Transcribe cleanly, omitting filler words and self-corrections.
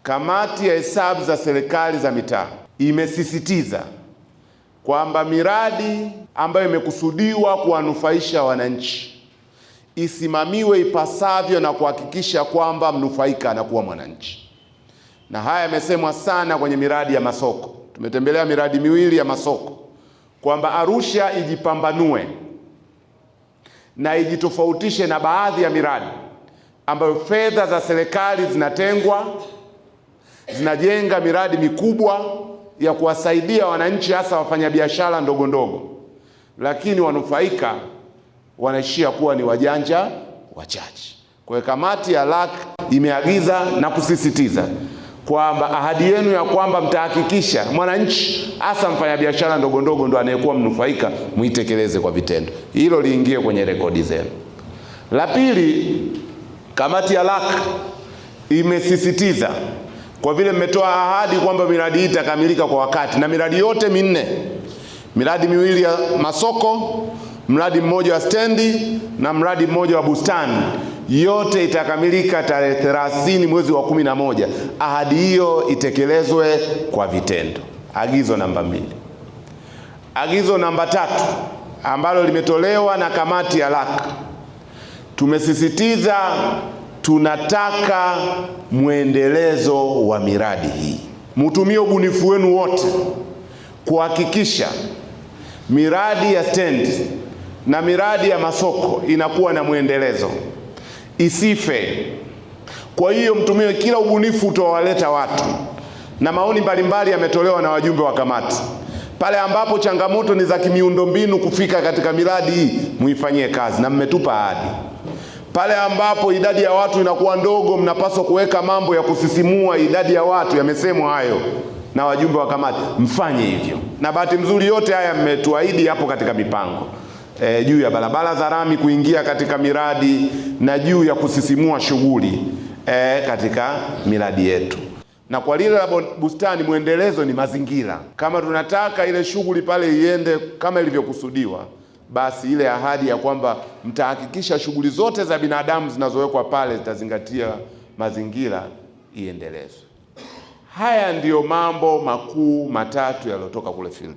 Kamati ya hesabu za serikali za mitaa imesisitiza kwamba miradi ambayo imekusudiwa kuwanufaisha wananchi isimamiwe ipasavyo na kuhakikisha kwamba mnufaika anakuwa mwananchi. Na haya yamesemwa sana kwenye miradi ya masoko. Tumetembelea miradi miwili ya masoko kwamba Arusha ijipambanue na ijitofautishe na baadhi ya miradi ambayo fedha za serikali zinatengwa, zinajenga miradi mikubwa ya kuwasaidia wananchi, hasa wafanyabiashara ndogo ndogo, lakini wanufaika wanaishia kuwa ni wajanja wachache. Kwa hiyo kamati ya LAC imeagiza na kusisitiza kwamba ahadi yenu ya kwamba mtahakikisha mwananchi, hasa mfanyabiashara ndogo ndogo, ndo anayekuwa mnufaika, muitekeleze kwa vitendo. Hilo liingie kwenye rekodi zenu. La pili, kamati ya LAC imesisitiza, kwa vile mmetoa ahadi kwamba miradi hii itakamilika kwa wakati, na miradi yote minne, miradi miwili ya masoko, mradi mmoja wa stendi na mradi mmoja wa bustani, yote itakamilika tarehe 30 mwezi wa 11. Ahadi hiyo itekelezwe kwa vitendo. Agizo namba 2. Agizo namba 3 ambalo limetolewa na kamati ya LAC, tumesisitiza tunataka mwendelezo wa miradi hii. Mtumie ubunifu wenu wote kuhakikisha miradi ya stendi na miradi ya masoko inakuwa na mwendelezo, isife. Kwa hiyo mtumie kila ubunifu utawaleta watu, na maoni mbalimbali yametolewa na wajumbe wa kamati. Pale ambapo changamoto ni za kimiundombinu kufika katika miradi hii, muifanyie kazi, na mmetupa ahadi. Pale ambapo idadi ya watu inakuwa ndogo, mnapaswa kuweka mambo ya kusisimua idadi ya watu, yamesemwa hayo na wajumbe wa kamati, mfanye hivyo. Na bahati nzuri yote haya mmetuahidi hapo katika mipango. Juu ya barabara za lami kuingia katika miradi na juu ya kusisimua shughuli katika miradi yetu. Na kwa lile la bustani, mwendelezo ni mazingira. Kama tunataka ile shughuli pale iende kama ilivyokusudiwa, basi ile ahadi ya kwamba mtahakikisha shughuli zote za binadamu zinazowekwa pale zitazingatia mazingira iendelezwe. Haya ndiyo mambo makuu matatu yaliyotoka kule field.